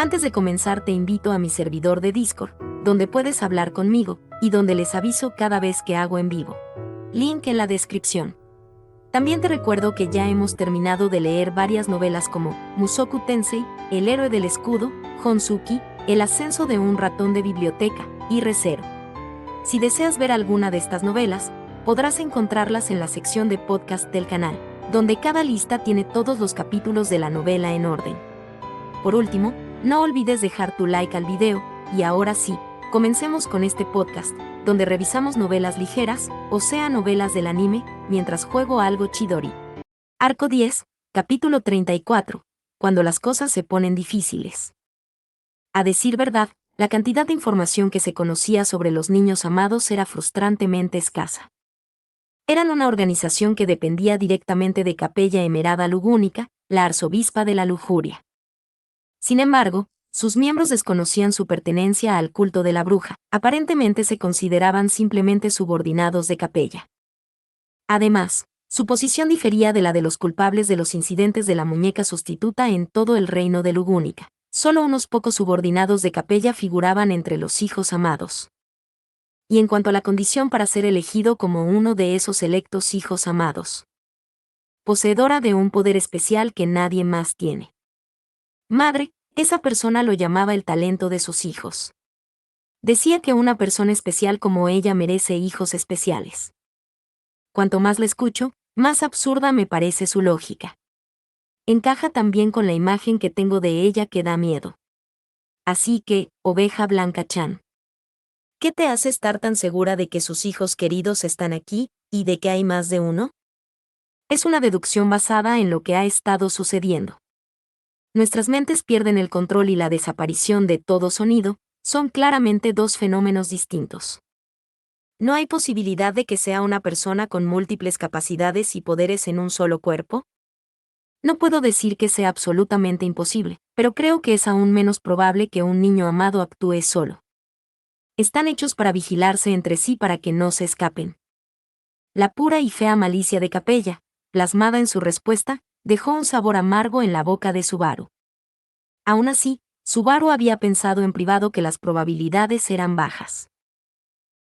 Antes de comenzar te invito a mi servidor de Discord, donde puedes hablar conmigo, y donde les aviso cada vez que hago en vivo. Link en la descripción. También te recuerdo que ya hemos terminado de leer varias novelas como Mushoku Tensei, El héroe del escudo, Honsuki, El ascenso de un ratón de biblioteca, y Re:Zero. Si deseas ver alguna de estas novelas, podrás encontrarlas en la sección de podcast del canal, donde cada lista tiene todos los capítulos de la novela en orden. Por último, no olvides dejar tu like al video, y ahora sí, comencemos con este podcast, donde revisamos novelas ligeras, o sea novelas del anime, mientras juego algo Chidori. Arco 10, capítulo 34, cuando las cosas se ponen difíciles. A decir verdad, la cantidad de información que se conocía sobre los niños amados era frustrantemente escasa. Eran una organización que dependía directamente de Capella Emerada Lugúnica, la arzobispa de la lujuria. Sin embargo, sus miembros desconocían su pertenencia al culto de la bruja, aparentemente se consideraban simplemente subordinados de Capella. Además, su posición difería de la de los culpables de los incidentes de la muñeca sustituta en todo el reino de Lugúnica. Solo unos pocos subordinados de Capella figuraban entre los hijos amados. Y en cuanto a la condición para ser elegido como uno de esos electos hijos amados, poseedora de un poder especial que nadie más tiene. Madre, esa persona lo llamaba el talento de sus hijos. Decía que una persona especial como ella merece hijos especiales. Cuanto más la escucho, más absurda me parece su lógica. Encaja también con la imagen que tengo de ella que da miedo. Así que, Oveja Blanca-chan, ¿qué te hace estar tan segura de que sus hijos queridos están aquí, y de que hay más de uno? Es una deducción basada en lo que ha estado sucediendo. Nuestras mentes pierden el control y la desaparición de todo sonido son claramente dos fenómenos distintos. ¿No hay posibilidad de que sea una persona con múltiples capacidades y poderes en un solo cuerpo? No puedo decir que sea absolutamente imposible, pero creo que es aún menos probable que un niño amado actúe solo. Están hechos para vigilarse entre sí para que no se escapen. La pura y fea malicia de Capella, plasmada en su respuesta, dejó un sabor amargo en la boca de Subaru. Aún así, Subaru había pensado en privado que las probabilidades eran bajas.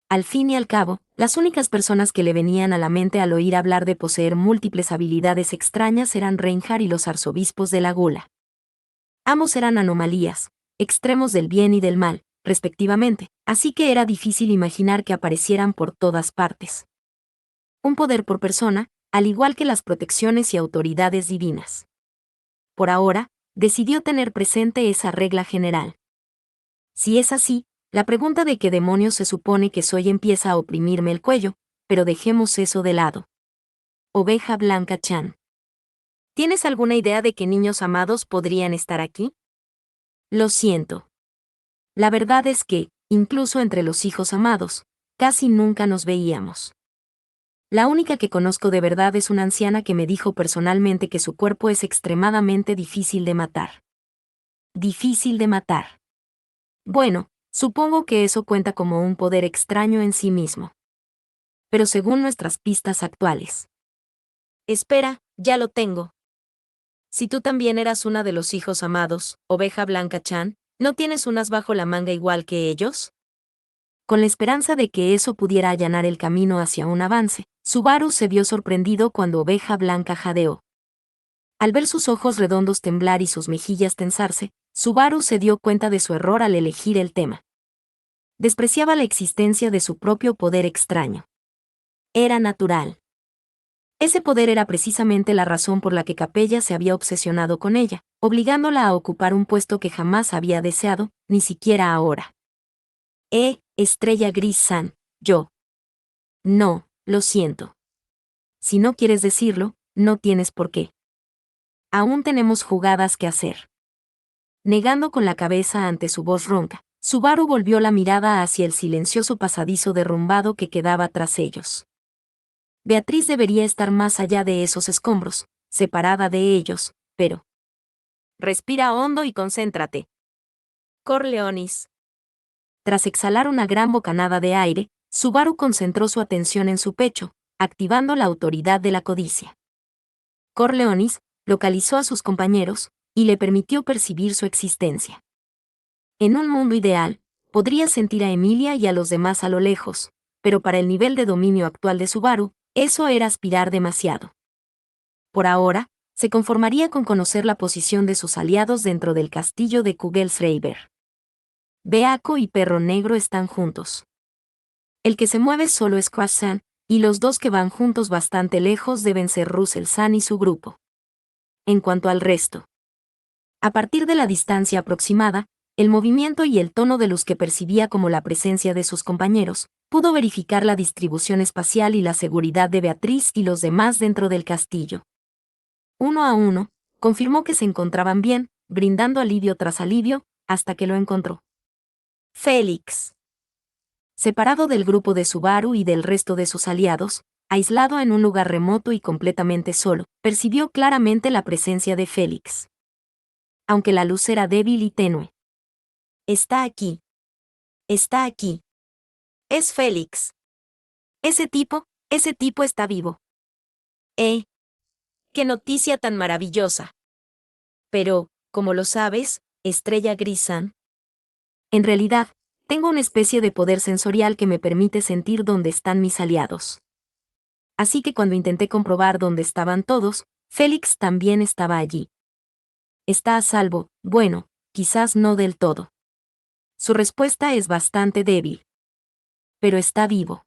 Al fin y al cabo, las únicas personas que le venían a la mente al oír hablar de poseer múltiples habilidades extrañas eran Reinhardt y los arzobispos de la Gula. Ambos eran anomalías, extremos del bien y del mal, respectivamente, así que era difícil imaginar que aparecieran por todas partes. Un poder por persona, al igual que las protecciones y autoridades divinas. Por ahora, decidió tener presente esa regla general. Si es así, la pregunta de qué demonios se supone que soy empieza a oprimirme el cuello, pero dejemos eso de lado. Oveja Blanca-chan, ¿tienes alguna idea de qué niños amados podrían estar aquí? Lo siento. La verdad es que, incluso entre los hijos amados, casi nunca nos veíamos. La única que conozco de verdad es una anciana que me dijo personalmente que su cuerpo es extremadamente difícil de matar. Difícil de matar. Bueno, supongo que eso cuenta como un poder extraño en sí mismo. Pero según nuestras pistas actuales. Espera, ya lo tengo. Si tú también eras una de los hijos amados, Oveja Blanca-chan, ¿no tienes unas bajo la manga igual que ellos? Con la esperanza de que eso pudiera allanar el camino hacia un avance, Subaru se vio sorprendido cuando Oveja Blanca jadeó. Al ver sus ojos redondos temblar y sus mejillas tensarse, Subaru se dio cuenta de su error al elegir el tema. Despreciaba la existencia de su propio poder extraño. Era natural. Ese poder era precisamente la razón por la que Capella se había obsesionado con ella, obligándola a ocupar un puesto que jamás había deseado, ni siquiera ahora. Estrella Gris-san, yo. No, lo siento. Si no quieres decirlo, no tienes por qué. Aún tenemos jugadas que hacer. Negando con la cabeza ante su voz ronca, Subaru volvió la mirada hacia el silencioso pasadizo derrumbado que quedaba tras ellos. Beatriz debería estar más allá de esos escombros, separada de ellos, pero... Respira hondo y concéntrate. Corleonis. Tras exhalar una gran bocanada de aire, Subaru concentró su atención en su pecho, activando la autoridad de la codicia. Corleonis localizó a sus compañeros y le permitió percibir su existencia. En un mundo ideal, podría sentir a Emilia y a los demás a lo lejos, pero para el nivel de dominio actual de Subaru, eso era aspirar demasiado. Por ahora, se conformaría con conocer la posición de sus aliados dentro del castillo de Kugelsreiber. Beako y Perro Negro están juntos. El que se mueve solo es Crash-san, y los dos que van juntos bastante lejos deben ser Russell-san y su grupo. En cuanto al resto, a partir de la distancia aproximada, el movimiento y el tono de luz que percibía como la presencia de sus compañeros, pudo verificar la distribución espacial y la seguridad de Beatriz y los demás dentro del castillo. Uno a uno, confirmó que se encontraban bien, brindando alivio tras alivio, hasta que lo encontró. Félix. Separado del grupo de Subaru y del resto de sus aliados, aislado en un lugar remoto y completamente solo, percibió claramente la presencia de Félix. Aunque la luz era débil y tenue. Está aquí. Está aquí. Es Félix. Ese tipo está vivo. ¡Qué noticia tan maravillosa! Pero, como lo sabes, Estrella Gris-san, en realidad, tengo una especie de poder sensorial que me permite sentir dónde están mis aliados. Así que cuando intenté comprobar dónde estaban todos, Félix también estaba allí. Está a salvo, bueno, quizás no del todo. Su respuesta es bastante débil. Pero está vivo.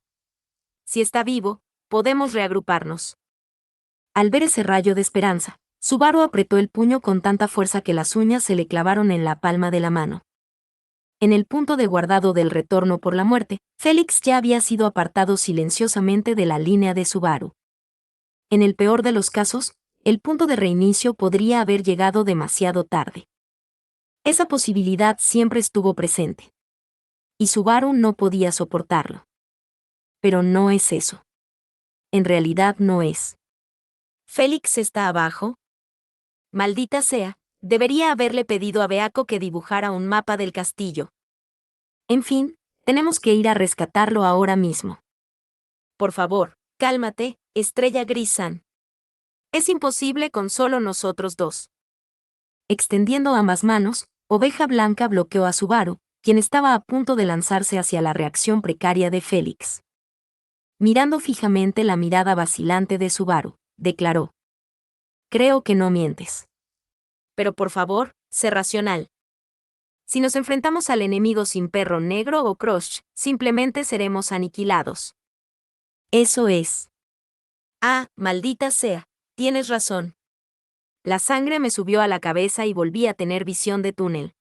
Si está vivo, podemos reagruparnos. Al ver ese rayo de esperanza, Subaru apretó el puño con tanta fuerza que las uñas se le clavaron en la palma de la mano. En el punto de guardado del retorno por la muerte, Félix ya había sido apartado silenciosamente de la línea de Subaru. En el peor de los casos, el punto de reinicio podría haber llegado demasiado tarde. Esa posibilidad siempre estuvo presente. Y Subaru no podía soportarlo. Pero no es eso. En realidad no es. ¿Félix está abajo? Maldita sea, debería haberle pedido a Beako que dibujara un mapa del castillo. En fin, tenemos que ir a rescatarlo ahora mismo. Por favor, cálmate, Estrella Gris-san. Es imposible con solo nosotros dos. Extendiendo ambas manos, Oveja Blanca bloqueó a Subaru, quien estaba a punto de lanzarse hacia la reacción precaria de Félix. Mirando fijamente la mirada vacilante de Subaru, declaró: Creo que no mientes. Pero por favor, sé racional. Si nos enfrentamos al enemigo sin Perro Negro o Crush, simplemente seremos aniquilados. Eso es. Ah, maldita sea, tienes razón. La sangre me subió a la cabeza y volví a tener visión de túnel.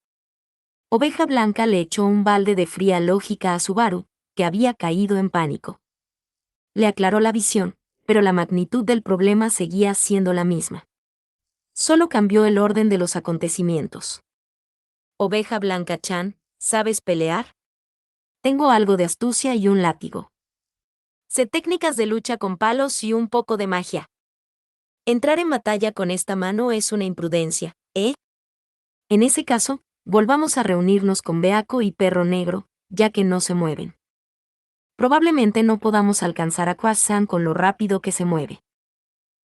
Oveja Blanca le echó un balde de fría lógica a Subaru, que había caído en pánico. Le aclaró la visión, pero la magnitud del problema seguía siendo la misma. Solo cambió el orden de los acontecimientos. Oveja Blanca-chan, ¿sabes pelear? Tengo algo de astucia y un látigo. Sé técnicas de lucha con palos y un poco de magia. Entrar en batalla con esta mano es una imprudencia, ¿eh? En ese caso, volvamos a reunirnos con Beako y Perro Negro, ya que no se mueven. Probablemente no podamos alcanzar a Crash-san con lo rápido que se mueve.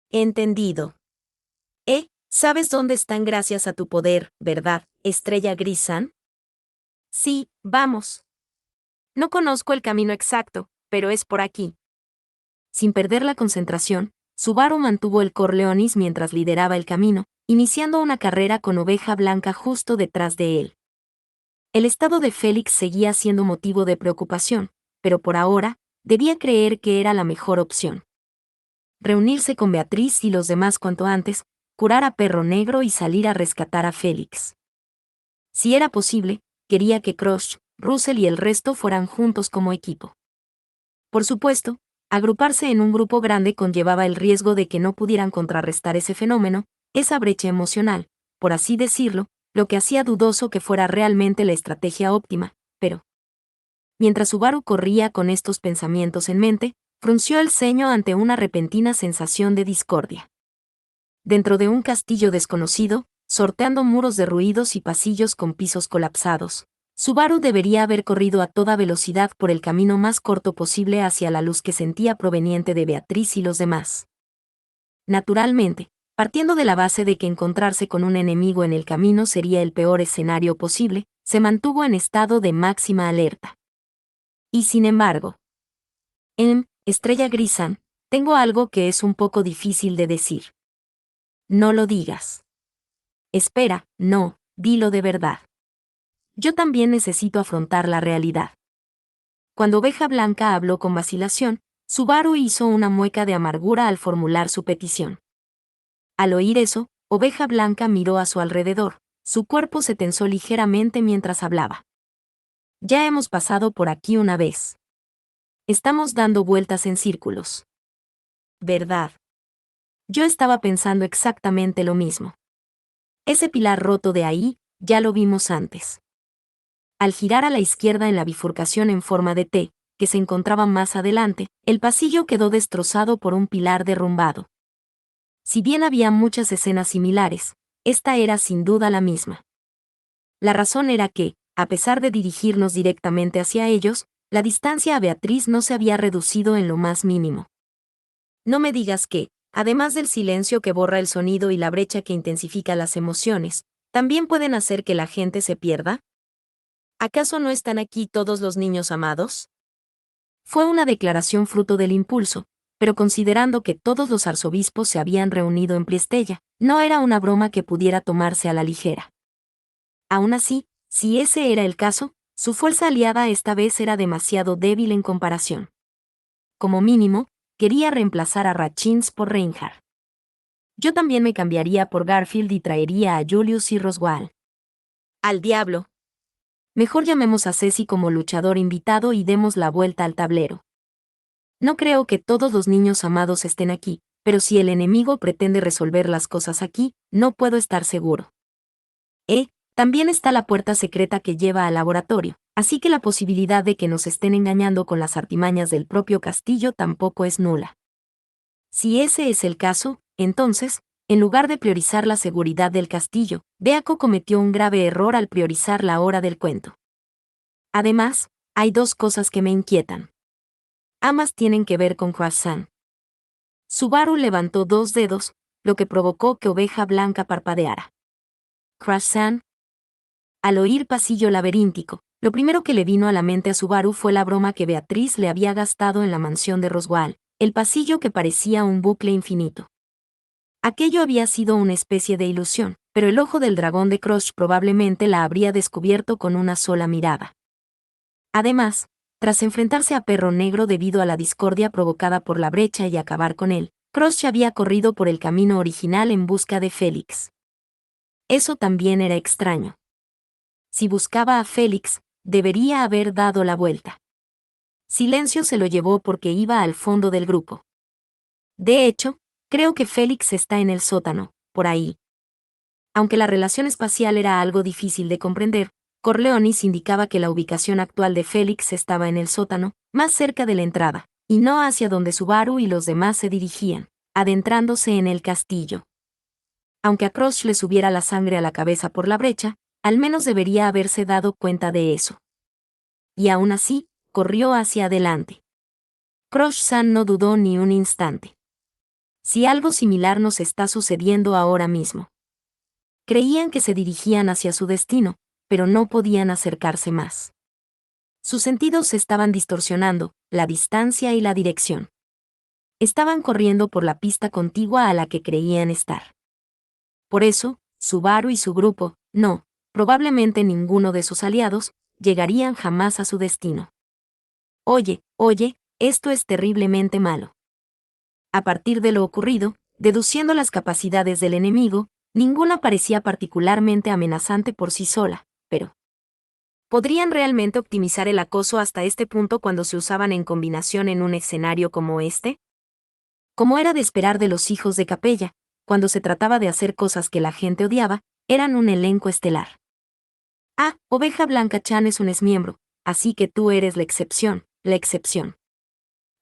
Entendido. ¿Sabes dónde están gracias a tu poder, verdad, Estrella Gris-san? Sí, vamos. No conozco el camino exacto, pero es por aquí. Sin perder la concentración, Subaru mantuvo el Corleonis mientras lideraba el camino, iniciando una carrera con Oveja Blanca justo detrás de él. El estado de Félix seguía siendo motivo de preocupación, pero por ahora, debía creer que era la mejor opción. Reunirse con Beatriz y los demás cuanto antes, curar a Perro Negro y salir a rescatar a Félix. Si era posible, quería que Crush, Russell y el resto fueran juntos como equipo. Por supuesto, agruparse en un grupo grande conllevaba el riesgo de que no pudieran contrarrestar ese fenómeno, esa brecha emocional, por así decirlo, lo que hacía dudoso que fuera realmente la estrategia óptima, pero... Mientras Subaru corría con estos pensamientos en mente, frunció el ceño ante una repentina sensación de discordia. Dentro de un castillo desconocido, sorteando muros de ruidos y pasillos con pisos colapsados, Subaru debería haber corrido a toda velocidad por el camino más corto posible hacia la luz que sentía proveniente de Beatriz y los demás. Naturalmente, Partiendo de la base de que encontrarse con un enemigo en el camino sería el peor escenario posible, se mantuvo en estado de máxima alerta. Y sin embargo, Estrella Grisan, tengo algo que es un poco difícil de decir. No lo digas. Espera, no, dilo de verdad. Yo también necesito afrontar la realidad. Cuando Oveja Blanca habló con vacilación, Subaru hizo una mueca de amargura al formular su petición. Al oír eso, Oveja Blanca miró a su alrededor, su cuerpo se tensó ligeramente mientras hablaba. Ya hemos pasado por aquí una vez. Estamos dando vueltas en círculos. ¿Verdad? Yo estaba pensando exactamente lo mismo. Ese pilar roto de ahí, ya lo vimos antes. Al girar a la izquierda en la bifurcación en forma de T, que se encontraba más adelante, el pasillo quedó destrozado por un pilar derrumbado. Si bien había muchas escenas similares, esta era sin duda la misma. La razón era que, a pesar de dirigirnos directamente hacia ellos, la distancia a Beatriz no se había reducido en lo más mínimo. No me digas que, además del silencio que borra el sonido y la brecha que intensifica las emociones, también pueden hacer que la gente se pierda. ¿Acaso no están aquí todos los niños amados? Fue una declaración fruto del impulso, pero considerando que todos los arzobispos se habían reunido en Pliestella, no era una broma que pudiera tomarse a la ligera. Aún así, si ese era el caso, su fuerza aliada esta vez era demasiado débil en comparación. Como mínimo, quería reemplazar a Ratchins por Reinhardt. Yo también me cambiaría por Garfield y traería a Julius y Roswaal. ¡Al diablo! Mejor llamemos a Ceci como luchador invitado y demos la vuelta al tablero. No creo que todos los niños amados estén aquí, pero si el enemigo pretende resolver las cosas aquí, no puedo estar seguro. También está la puerta secreta que lleva al laboratorio, así que la posibilidad de que nos estén engañando con las artimañas del propio castillo tampoco es nula. Si ese es el caso, entonces, en lugar de priorizar la seguridad del castillo, Beaco cometió un grave error al priorizar la hora del cuento. Además, hay dos cosas que me inquietan. Ambas tienen que ver con Croissant. Subaru levantó dos dedos, lo que provocó que Oveja Blanca parpadeara. Croissant. Al oír pasillo laberíntico, lo primero que le vino a la mente a Subaru fue la broma que Beatriz le había gastado en la mansión de Roswaal, el pasillo que parecía un bucle infinito. Aquello había sido una especie de ilusión, pero el ojo del dragón de Crush probablemente la habría descubierto con una sola mirada. Además, tras enfrentarse a Perro Negro debido a la discordia provocada por la brecha y acabar con él, Crush había corrido por el camino original en busca de Félix. Eso también era extraño. Si buscaba a Félix, debería haber dado la vuelta. Silencio se lo llevó porque iba al fondo del grupo. De hecho, creo que Félix está en el sótano, por ahí. Aunque la relación espacial era algo difícil de comprender, Corleonis indicaba que la ubicación actual de Félix estaba en el sótano, más cerca de la entrada, y no hacia donde Subaru y los demás se dirigían, adentrándose en el castillo. Aunque a Crush le subiera la sangre a la cabeza por la brecha, al menos debería haberse dado cuenta de eso. Y aún así, corrió hacia adelante. Crush-san no dudó ni un instante. Si algo similar nos está sucediendo ahora mismo. Creían que se dirigían hacia su destino, pero no podían acercarse más. Sus sentidos se estaban distorsionando, la distancia y la dirección. Estaban corriendo por la pista contigua a la que creían estar. Por eso, Subaru y su grupo, probablemente ninguno de sus aliados, llegarían jamás a su destino. Oye, esto es terriblemente malo. A partir de lo ocurrido, deduciendo las capacidades del enemigo, ninguna parecía particularmente amenazante por sí sola, pero ¿podrían realmente optimizar el acoso hasta este punto cuando se usaban en combinación en un escenario como este? Como era de esperar de los hijos de Capella, cuando se trataba de hacer cosas que la gente odiaba, eran un elenco estelar. Oveja Blanca Chan es un exmiembro, así que tú eres la excepción, la excepción.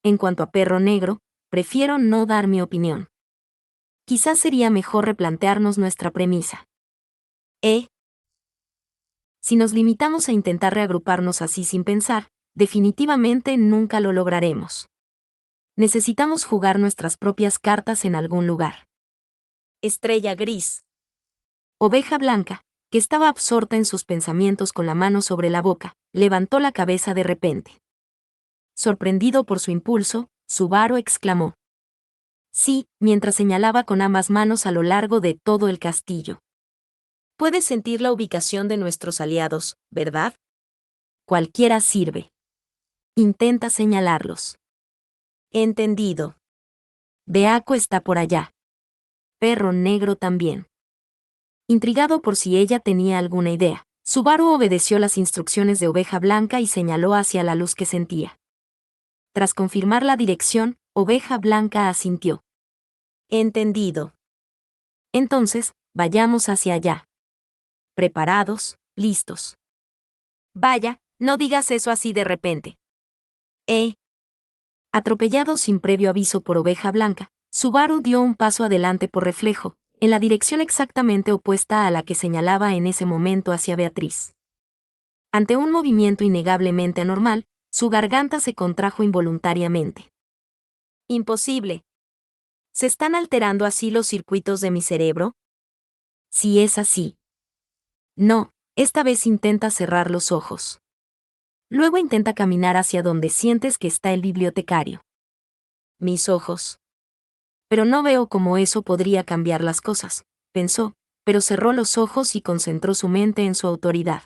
En cuanto a Perro Negro, prefiero no dar mi opinión. Quizás sería mejor replantearnos nuestra premisa. Si nos limitamos a intentar reagruparnos así sin pensar, definitivamente nunca lo lograremos. Necesitamos jugar nuestras propias cartas en algún lugar. Estrella Gris. Oveja Blanca, que estaba absorta en sus pensamientos con la mano sobre la boca, levantó la cabeza de repente. Sorprendido por su impulso, Subaru exclamó. Sí, mientras señalaba con ambas manos a lo largo de todo el castillo. Puedes sentir la ubicación de nuestros aliados, ¿verdad? Cualquiera sirve. Intenta señalarlos. Entendido. Beaco está por allá. Perro Negro también. Intrigado por si ella tenía alguna idea, Subaru obedeció las instrucciones de Oveja Blanca y señaló hacia la luz que sentía. Tras confirmar la dirección, Oveja Blanca asintió. Entendido. Entonces, vayamos hacia allá. Preparados, listos. Vaya, no digas eso así de repente. Atropellado sin previo aviso por Oveja Blanca, Subaru dio un paso adelante por reflejo, en la dirección exactamente opuesta a la que señalaba en ese momento hacia Beatriz. Ante un movimiento innegablemente anormal, su garganta se contrajo involuntariamente. Imposible. ¿Se están alterando así los circuitos de mi cerebro? Si es así. No, esta vez intenta cerrar los ojos. Luego intenta caminar hacia donde sientes que está el bibliotecario. Mis ojos. Pero no veo cómo eso podría cambiar las cosas, pensó, pero cerró los ojos y concentró su mente en su autoridad.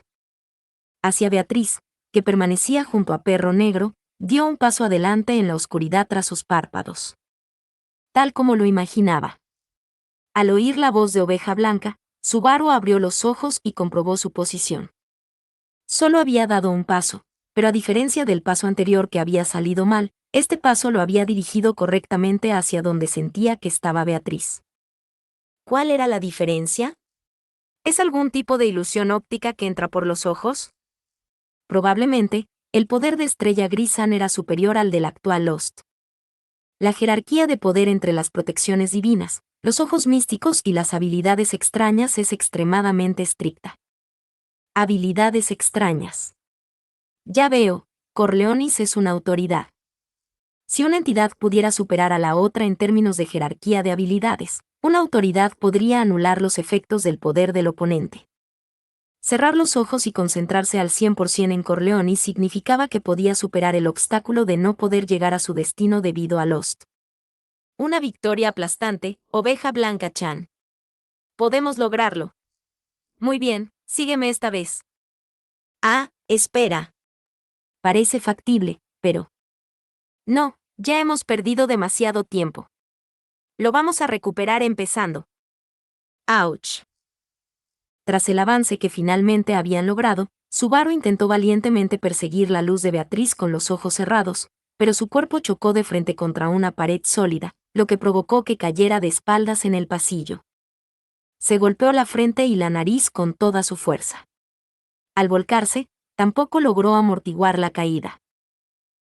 Hacia Beatriz, que permanecía junto a Perro Negro, dio un paso adelante en la oscuridad tras sus párpados. Tal como lo imaginaba. Al oír la voz de Oveja Blanca, Subaru abrió los ojos y comprobó su posición. Solo había dado un paso, pero a diferencia del paso anterior que había salido mal, este paso lo había dirigido correctamente hacia donde sentía que estaba Beatriz. ¿Cuál era la diferencia? ¿Es algún tipo de ilusión óptica que entra por los ojos? Probablemente, el poder de Estrella Gris era superior al del actual Lost. La jerarquía de poder entre las protecciones divinas, los ojos místicos y las habilidades extrañas es extremadamente estricta. Habilidades extrañas. Ya veo, Corleonis es una autoridad. Si una entidad pudiera superar a la otra en términos de jerarquía de habilidades, una autoridad podría anular los efectos del poder del oponente. Cerrar los ojos y concentrarse al 100% en Corleonis significaba que podía superar el obstáculo de no poder llegar a su destino debido a Lost. Una victoria aplastante, Oveja Blanca Chan. Podemos lograrlo. Muy bien, sígueme esta vez. Ah, espera. Parece factible, pero... No, ya hemos perdido demasiado tiempo. Lo vamos a recuperar empezando. Ouch. Tras el avance que finalmente habían logrado, Subaru intentó valientemente perseguir la luz de Beatriz con los ojos cerrados, pero su cuerpo chocó de frente contra una pared sólida, lo que provocó que cayera de espaldas en el pasillo. Se golpeó la frente y la nariz con toda su fuerza. Al volcarse, tampoco logró amortiguar la caída.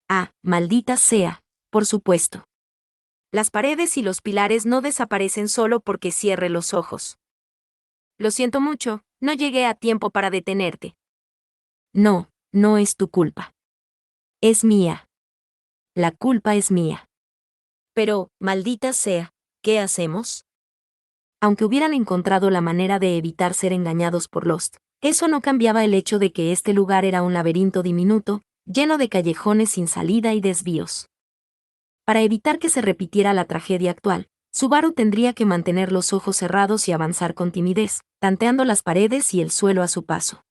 Ah, maldita sea, por supuesto. Las paredes y los pilares no desaparecen solo porque cierre los ojos. Lo siento mucho, no llegué a tiempo para detenerte. No, no es tu culpa. Es mía. La culpa es mía. Pero, maldita sea, ¿qué hacemos? Aunque hubieran encontrado la manera de evitar ser engañados por Lost, eso no cambiaba el hecho de que este lugar era un laberinto diminuto, lleno de callejones sin salida y desvíos. Para evitar que se repitiera la tragedia actual, Subaru tendría que mantener los ojos cerrados y avanzar con timidez, tanteando las paredes y el suelo a su paso.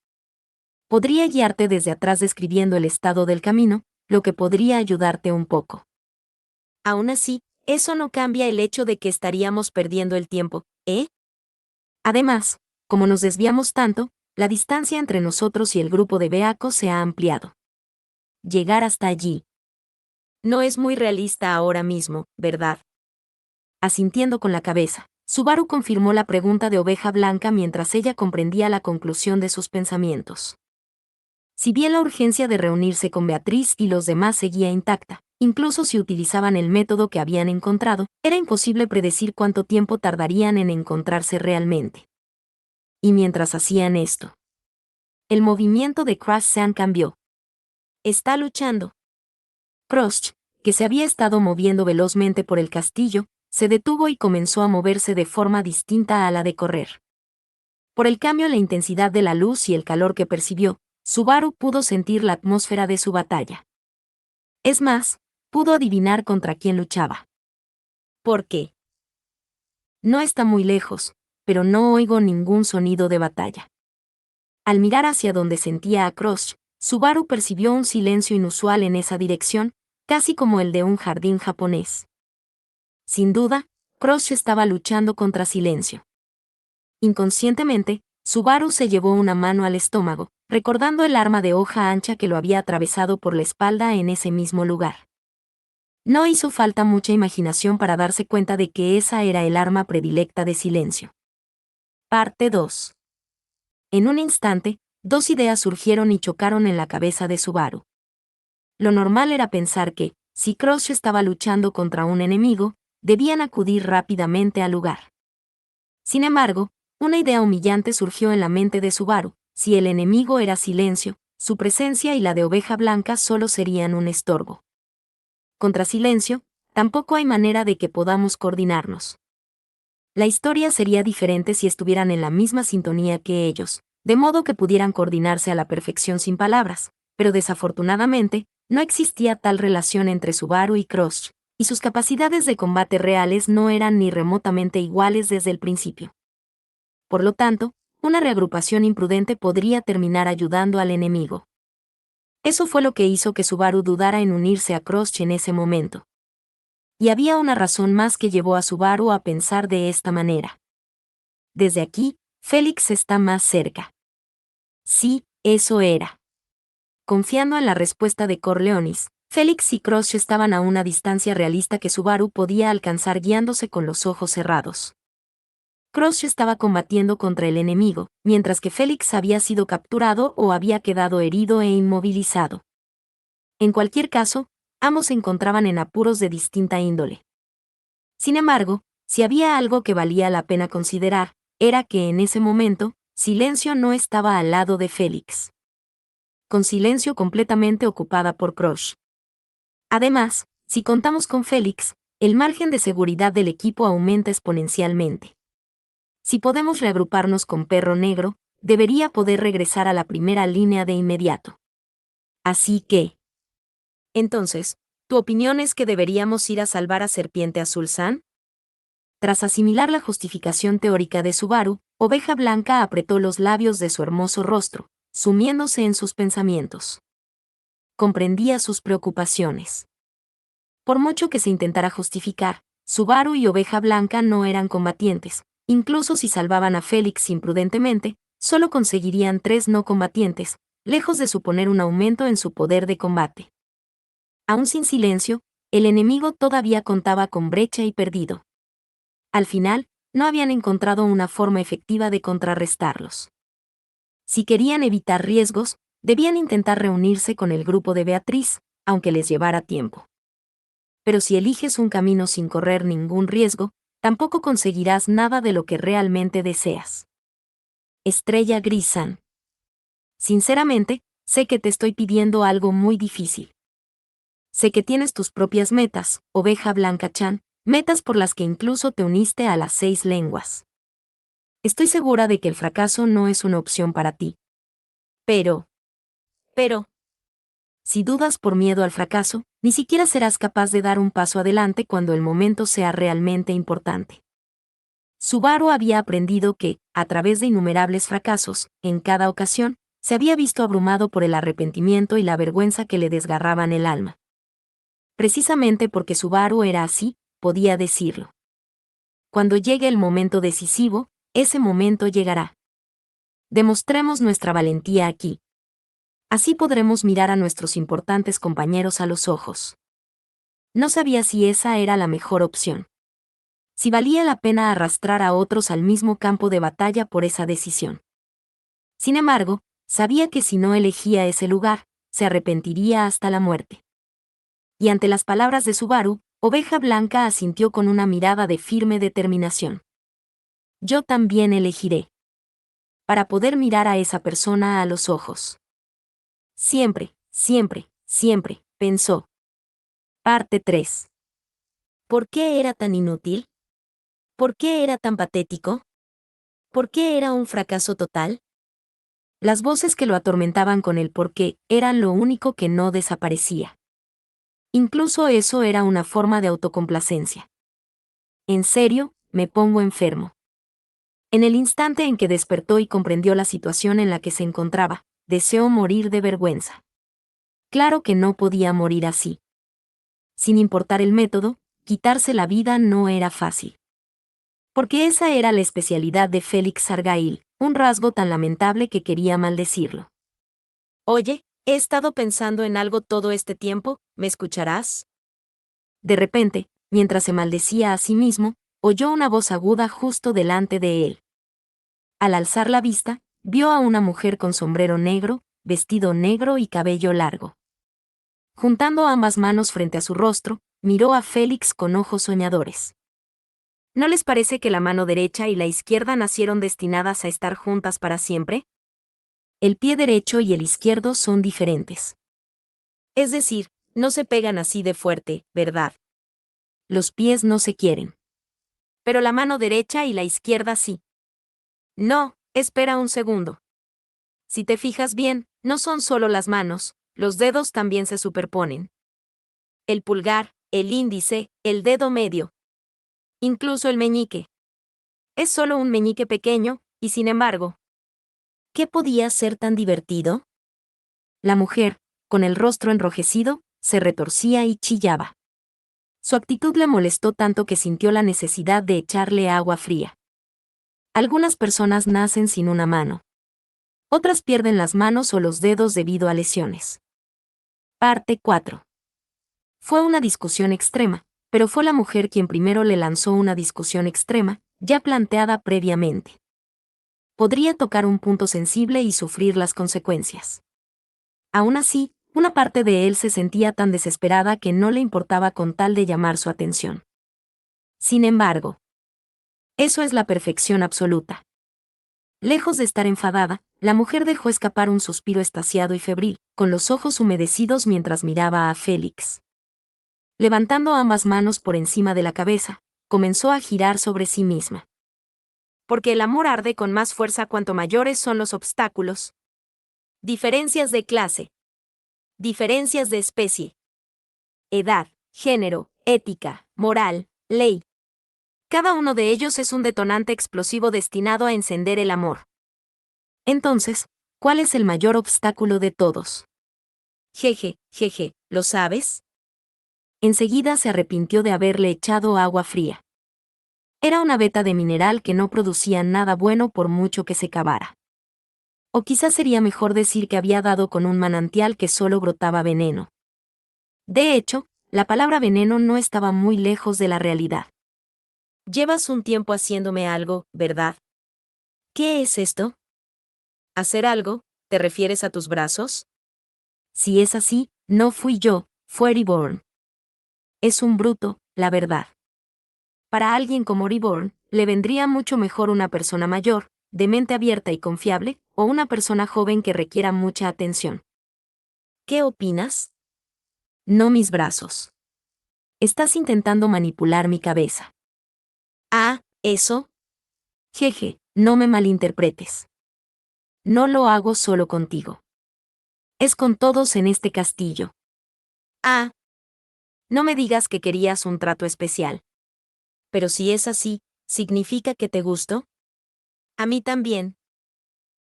Podría guiarte desde atrás describiendo el estado del camino, lo que podría ayudarte un poco. Aún así, eso no cambia el hecho de que estaríamos perdiendo el tiempo, ¿eh? Además, como nos desviamos tanto, la distancia entre nosotros y el grupo de Beacos se ha ampliado. Llegar hasta allí. No es muy realista ahora mismo, ¿verdad? Asintiendo con la cabeza, Subaru confirmó la pregunta de Oveja Blanca mientras ella comprendía la conclusión de sus pensamientos. Si bien la urgencia de reunirse con Beatriz y los demás seguía intacta, incluso si utilizaban el método que habían encontrado, era imposible predecir cuánto tiempo tardarían en encontrarse realmente. Y mientras hacían esto, el movimiento de Crush Sand cambió. Está luchando. Crush, que se había estado moviendo velozmente por el castillo, se detuvo y comenzó a moverse de forma distinta a la de correr. Por el cambio en la intensidad de la luz y el calor que percibió, Subaru pudo sentir la atmósfera de su batalla. Es más, pudo adivinar contra quién luchaba. ¿Por qué? No está muy lejos, pero no oigo ningún sonido de batalla. Al mirar hacia donde sentía a Crush, Subaru percibió un silencio inusual en esa dirección, casi como el de un jardín japonés. Sin duda, Crush estaba luchando contra silencio. Inconscientemente, Subaru se llevó una mano al estómago, recordando el arma de hoja ancha que lo había atravesado por la espalda en ese mismo lugar. No hizo falta mucha imaginación para darse cuenta de que esa era el arma predilecta de silencio. Parte 2. En un instante, dos ideas surgieron y chocaron en la cabeza de Subaru. Lo normal era pensar que, si Crush estaba luchando contra un enemigo, debían acudir rápidamente al lugar. Sin embargo, una idea humillante surgió en la mente de Subaru: si el enemigo era silencio, su presencia y la de Oveja Blanca solo serían un estorbo. Contra silencio, tampoco hay manera de que podamos coordinarnos. La historia sería diferente si estuvieran en la misma sintonía que ellos, de modo que pudieran coordinarse a la perfección sin palabras, pero desafortunadamente, no existía tal relación entre Subaru y Crush, y sus capacidades de combate reales no eran ni remotamente iguales desde el principio. Por lo tanto, una reagrupación imprudente podría terminar ayudando al enemigo. Eso fue lo que hizo que Subaru dudara en unirse a Crush en ese momento. Y había una razón más que llevó a Subaru a pensar de esta manera. Desde aquí, Félix está más cerca. Sí, eso era. Confiando en la respuesta de Corleonis, Félix y Crush estaban a una distancia realista que Subaru podía alcanzar guiándose con los ojos cerrados. Crush estaba combatiendo contra el enemigo, mientras que Félix había sido capturado o había quedado herido e inmovilizado. En cualquier caso, ambos se encontraban en apuros de distinta índole. Sin embargo, si había algo que valía la pena considerar, era que en ese momento, Silencio no estaba al lado de Félix. Con Silencio completamente ocupada por Crush. Además, si contamos con Félix, el margen de seguridad del equipo aumenta exponencialmente. Si podemos reagruparnos con Perro Negro, debería poder regresar a la primera línea de inmediato. Así que... Entonces, ¿tu opinión es que deberíamos ir a salvar a Serpiente Azul-san? Tras asimilar la justificación teórica de Subaru, Oveja Blanca apretó los labios de su hermoso rostro, sumiéndose en sus pensamientos. Comprendía sus preocupaciones. Por mucho que se intentara justificar, Subaru y Oveja Blanca no eran combatientes. Incluso si salvaban a Félix imprudentemente, solo conseguirían 3 no combatientes, lejos de suponer un aumento en su poder de combate. Aún sin Silencio, el enemigo todavía contaba con Brecha y Perdido. Al final, no habían encontrado una forma efectiva de contrarrestarlos. Si querían evitar riesgos, debían intentar reunirse con el grupo de Beatriz, aunque les llevara tiempo. Pero si eliges un camino sin correr ningún riesgo, tampoco conseguirás nada de lo que realmente deseas. Estrella Gris-san. Sinceramente, sé que te estoy pidiendo algo muy difícil. Sé que tienes tus propias metas, Oveja Blanca-chan, metas por las que incluso te uniste a las 6 lenguas. Estoy segura de que el fracaso no es una opción para ti. Pero, si dudas por miedo al fracaso, ni siquiera serás capaz de dar un paso adelante cuando el momento sea realmente importante. Subaru había aprendido que, a través de innumerables fracasos, en cada ocasión, se había visto abrumado por el arrepentimiento y la vergüenza que le desgarraban el alma. Precisamente porque Subaru era así, podía decirlo. Cuando llegue el momento decisivo, ese momento llegará. Demostremos nuestra valentía aquí. Así podremos mirar a nuestros importantes compañeros a los ojos. No sabía si esa era la mejor opción. Si valía la pena arrastrar a otros al mismo campo de batalla por esa decisión. Sin embargo, sabía que si no elegía ese lugar, se arrepentiría hasta la muerte. Y ante las palabras de Subaru, Oveja Blanca asintió con una mirada de firme determinación. Yo también elegiré. Para poder mirar a esa persona a los ojos. Siempre, siempre, siempre, pensó. Parte 3. ¿Por qué era tan inútil? ¿Por qué era tan patético? ¿Por qué era un fracaso total? Las voces que lo atormentaban con el por qué eran lo único que no desaparecía. Incluso eso era una forma de autocomplacencia. En serio, me pongo enfermo. En el instante en que despertó y comprendió la situación en la que se encontraba, deseó morir de vergüenza. Claro que no podía morir así. Sin importar el método, quitarse la vida no era fácil. Porque esa era la especialidad de Félix Argyle, un rasgo tan lamentable que quería maldecirlo. Oye, he estado pensando en algo todo este tiempo, ¿me escucharás? De repente, mientras se maldecía a sí mismo, oyó una voz aguda justo delante de él. Al alzar la vista, vio a una mujer con sombrero negro, vestido negro y cabello largo. Juntando ambas manos frente a su rostro, miró a Félix con ojos soñadores. ¿No les parece que la mano derecha y la izquierda nacieron destinadas a estar juntas para siempre? El pie derecho y el izquierdo son diferentes. Es decir, no se pegan así de fuerte, ¿verdad? Los pies no se quieren. Pero la mano derecha y la izquierda sí. No, espera un segundo. Si te fijas bien, no son solo las manos, los dedos también se superponen. El pulgar, el índice, el dedo medio. Incluso el meñique. Es solo un meñique pequeño, y sin embargo, ¿qué podía ser tan divertido? La mujer, con el rostro enrojecido, se retorcía y chillaba. Su actitud le molestó tanto que sintió la necesidad de echarle agua fría. Algunas personas nacen sin una mano. Otras pierden las manos o los dedos debido a lesiones. Parte 4. Fue una discusión extrema, pero fue la mujer quien primero le lanzó una discusión extrema, ya planteada previamente. Podría tocar un punto sensible y sufrir las consecuencias. Aún así, una parte de él se sentía tan desesperada que no le importaba con tal de llamar su atención. Sin embargo, eso es la perfección absoluta. Lejos de estar enfadada, la mujer dejó escapar un suspiro extasiado y febril, con los ojos humedecidos mientras miraba a Félix. Levantando ambas manos por encima de la cabeza, comenzó a girar sobre sí misma. Porque el amor arde con más fuerza cuanto mayores son los obstáculos. Diferencias de clase. Diferencias de especie. Edad, género, ética, moral, ley. Cada uno de ellos es un detonante explosivo destinado a encender el amor. Entonces, ¿cuál es el mayor obstáculo de todos? Jeje, jeje, ¿lo sabes? Enseguida se arrepintió de haberle echado agua fría. Era una veta de mineral que no producía nada bueno por mucho que se cavara. O quizás sería mejor decir que había dado con un manantial que solo brotaba veneno. De hecho, la palabra veneno no estaba muy lejos de la realidad. Llevas un tiempo haciéndome algo, ¿verdad? ¿Qué es esto? ¿Hacer algo? ¿Te refieres a tus brazos? Si es así, no fui yo, fue Reborn. Es un bruto, la verdad. Para alguien como Reborn, le vendría mucho mejor una persona mayor, de mente abierta y confiable, o una persona joven que requiera mucha atención. ¿Qué opinas? No mis brazos. Estás intentando manipular mi cabeza. Ah, ¿eso? Jeje, no me malinterpretes. No lo hago solo contigo. Es con todos en este castillo. Ah. No me digas que querías un trato especial. Pero si es así, ¿significa que te gusto? A mí también.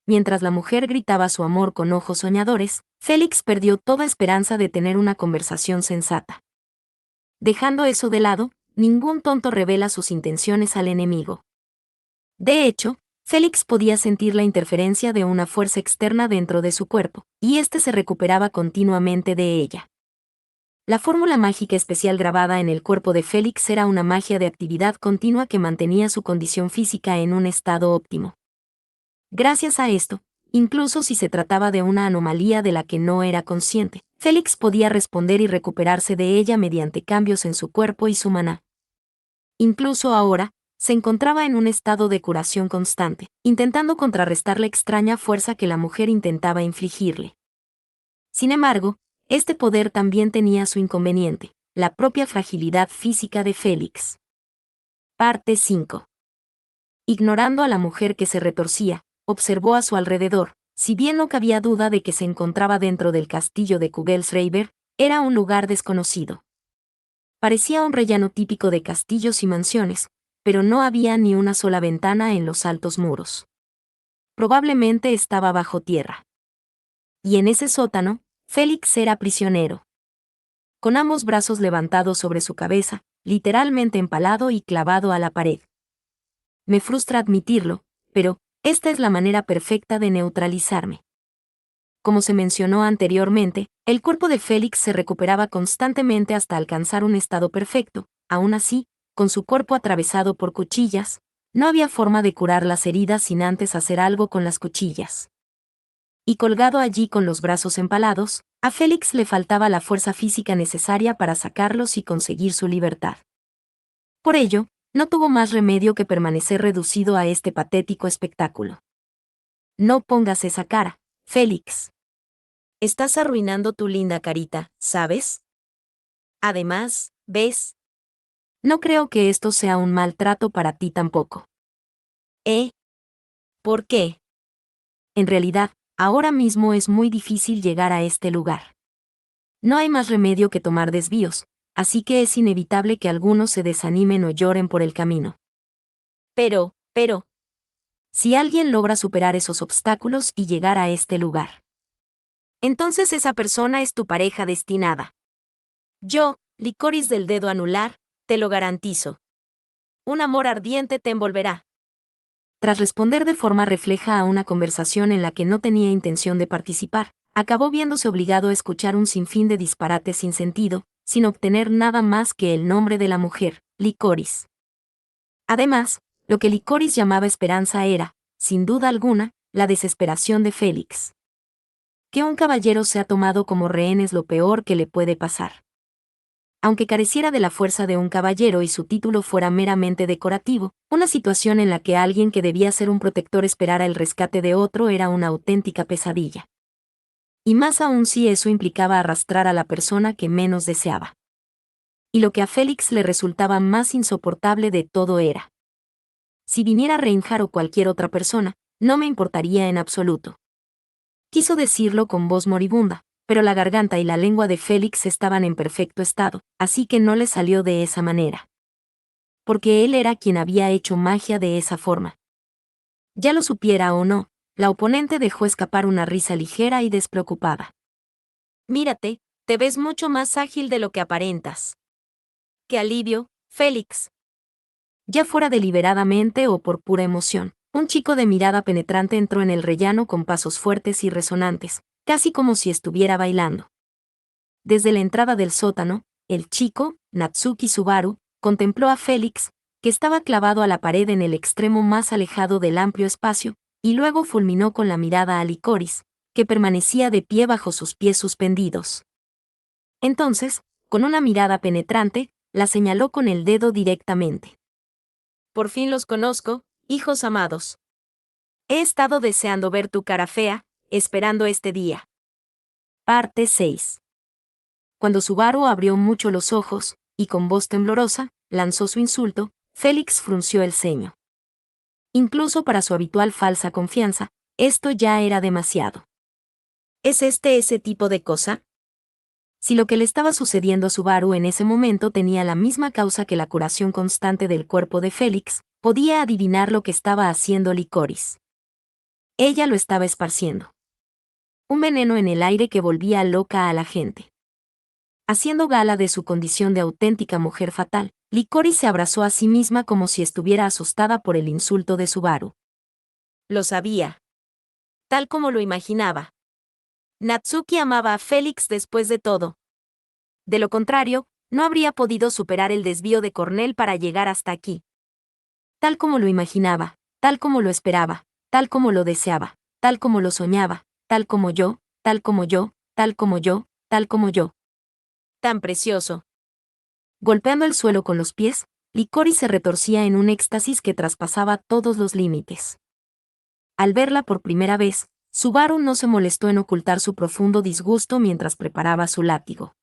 Mientras la mujer gritaba su amor con ojos soñadores, Félix perdió toda esperanza de tener una conversación sensata. Dejando eso de lado, ningún tonto revela sus intenciones al enemigo. De hecho, Félix podía sentir la interferencia de una fuerza externa dentro de su cuerpo, y éste se recuperaba continuamente de ella. La fórmula mágica especial grabada en el cuerpo de Félix era una magia de actividad continua que mantenía su condición física en un estado óptimo. Gracias a esto, incluso si se trataba de una anomalía de la que no era consciente, Félix podía responder y recuperarse de ella mediante cambios en su cuerpo y su maná. Incluso ahora, se encontraba en un estado de curación constante, intentando contrarrestar la extraña fuerza que la mujer intentaba infligirle. Sin embargo, este poder también tenía su inconveniente, la propia fragilidad física de Félix. Parte 5. Ignorando a la mujer que se retorcía, observó a su alrededor. Si bien no cabía duda de que se encontraba dentro del castillo de Kugelsreiber, era un lugar desconocido. Parecía un rellano típico de castillos y mansiones, pero no había ni una sola ventana en los altos muros. Probablemente estaba bajo tierra. Y en ese sótano, Félix era prisionero. Con ambos brazos levantados sobre su cabeza, literalmente empalado y clavado a la pared. Me frustra admitirlo, pero esta es la manera perfecta de neutralizarme. Como se mencionó anteriormente, el cuerpo de Félix se recuperaba constantemente hasta alcanzar un estado perfecto. Aún así, con su cuerpo atravesado por cuchillas, no había forma de curar las heridas sin antes hacer algo con las cuchillas. Y colgado allí con los brazos empalados, a Félix le faltaba la fuerza física necesaria para sacarlos y conseguir su libertad. Por ello, no tuvo más remedio que permanecer reducido a este patético espectáculo. No pongas esa cara, Félix. Estás arruinando tu linda carita, ¿sabes? Además, ¿ves? No creo que esto sea un maltrato para ti tampoco. ¿Por qué? En realidad, ahora mismo es muy difícil llegar a este lugar. No hay más remedio que tomar desvíos, así que es inevitable que algunos se desanimen o lloren por el camino. Pero, si alguien logra superar esos obstáculos y llegar a este lugar, entonces esa persona es tu pareja destinada. Yo, Licoris del dedo anular, te lo garantizo. Un amor ardiente te envolverá. Tras responder de forma refleja a una conversación en la que no tenía intención de participar, acabó viéndose obligado a escuchar un sinfín de disparates sin sentido, sin obtener nada más que el nombre de la mujer, Licoris. Además, lo que Licoris llamaba esperanza era, sin duda alguna, la desesperación de Félix. Que un caballero sea tomado como rehén es lo peor que le puede pasar. Aunque careciera de la fuerza de un caballero y su título fuera meramente decorativo, una situación en la que alguien que debía ser un protector esperara el rescate de otro era una auténtica pesadilla. Y más aún si eso implicaba arrastrar a la persona que menos deseaba. Y lo que a Félix le resultaba más insoportable de todo era: si viniera Reinhard o cualquier otra persona, no me importaría en absoluto. Quiso decirlo con voz moribunda, pero la garganta y la lengua de Félix estaban en perfecto estado, así que no le salió de esa manera. Porque él era quien había hecho magia de esa forma. Ya lo supiera o no, la oponente dejó escapar una risa ligera y despreocupada. Mírate, te ves mucho más ágil de lo que aparentas. ¡Qué alivio, Félix! Ya fuera deliberadamente o por pura emoción, un chico de mirada penetrante entró en el rellano con pasos fuertes y resonantes, casi como si estuviera bailando. Desde la entrada del sótano, el chico, Natsuki Subaru, contempló a Félix, que estaba clavado a la pared en el extremo más alejado del amplio espacio, y luego fulminó con la mirada a Licoris, que permanecía de pie bajo sus pies suspendidos. Entonces, con una mirada penetrante, la señaló con el dedo directamente. Por fin los conozco, hijos amados. He estado deseando ver tu cara fea, esperando este día. Parte 6. Cuando Subaru abrió mucho los ojos, y con voz temblorosa, lanzó su insulto, Félix frunció el ceño. Incluso para su habitual falsa confianza, esto ya era demasiado. ¿Es este ese tipo de cosa? Si lo que le estaba sucediendo a Subaru en ese momento tenía la misma causa que la curación constante del cuerpo de Félix, podía adivinar lo que estaba haciendo Licoris. Ella lo estaba esparciendo. Un veneno en el aire que volvía loca a la gente. Haciendo gala de su condición de auténtica mujer fatal, Licoris se abrazó a sí misma como si estuviera asustada por el insulto de Subaru. Lo sabía. Tal como lo imaginaba. Natsuki amaba a Félix después de todo. De lo contrario, no habría podido superar el desvío de Cornell para llegar hasta aquí. Tal como lo imaginaba, tal como lo esperaba, tal como lo deseaba, tal como lo soñaba, tal como yo, tal como yo, tal como yo, tal como yo. Tan precioso. Golpeando el suelo con los pies, Licoris se retorcía en un éxtasis que traspasaba todos los límites. Al verla por primera vez, Subaru no se molestó en ocultar su profundo disgusto mientras preparaba su látigo.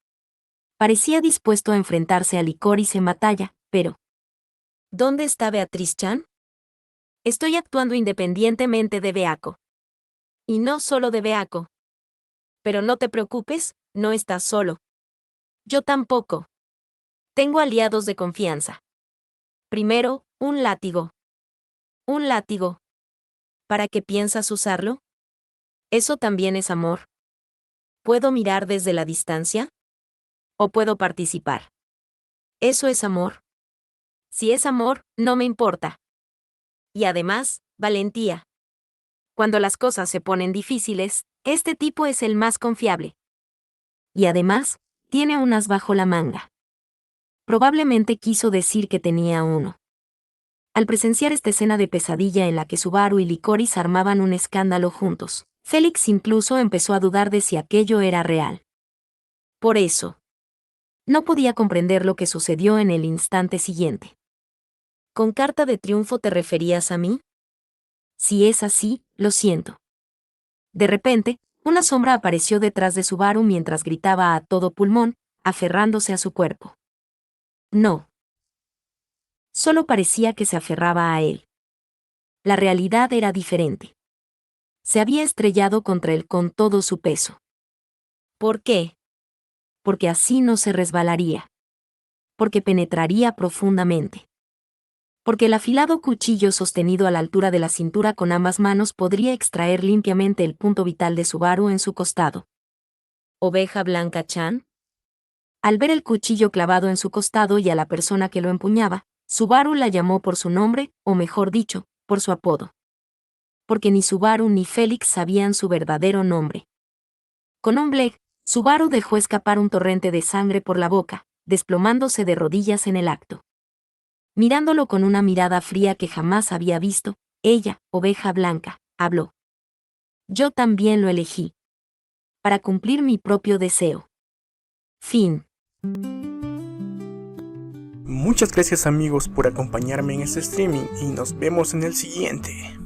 Parecía dispuesto a enfrentarse a Licorice en batalla, pero ¿dónde está Beatriz-chan? Estoy actuando independientemente de Beako. Y no solo de Beako. Pero no te preocupes, no estás solo. Yo tampoco. Tengo aliados de confianza. Primero, un látigo. Un látigo. ¿Para qué piensas usarlo? Eso también es amor. ¿Puedo mirar desde la distancia? ¿O puedo participar? Eso es amor. Si es amor, no me importa. Y además, valentía. Cuando las cosas se ponen difíciles, este tipo es el más confiable. Y además, tiene un as bajo la manga. Probablemente quiso decir que tenía uno. Al presenciar esta escena de pesadilla en la que Subaru y Licorice armaban un escándalo juntos, Félix incluso empezó a dudar de si aquello era real. Por eso, no podía comprender lo que sucedió en el instante siguiente. ¿Con carta de triunfo te referías a mí? Si es así, lo siento. De repente, una sombra apareció detrás de Subaru mientras gritaba a todo pulmón, aferrándose a su cuerpo. No. Solo parecía que se aferraba a él. La realidad era diferente. Se había estrellado contra él con todo su peso. ¿Por qué? Porque así no se resbalaría. Porque penetraría profundamente. Porque el afilado cuchillo sostenido a la altura de la cintura con ambas manos podría extraer limpiamente el punto vital de Subaru en su costado. ¿Oveja Blanca-chan? Al ver el cuchillo clavado en su costado y a la persona que lo empuñaba, Subaru la llamó por su nombre, o mejor dicho, por su apodo. Porque ni Subaru ni Félix sabían su verdadero nombre. Con un bleg, Subaru dejó escapar un torrente de sangre por la boca, desplomándose de rodillas en el acto. Mirándolo con una mirada fría que jamás había visto, ella, Oveja Blanca, habló. Yo también lo elegí. Para cumplir mi propio deseo. Fin. Muchas gracias amigos por acompañarme en este streaming y nos vemos en el siguiente.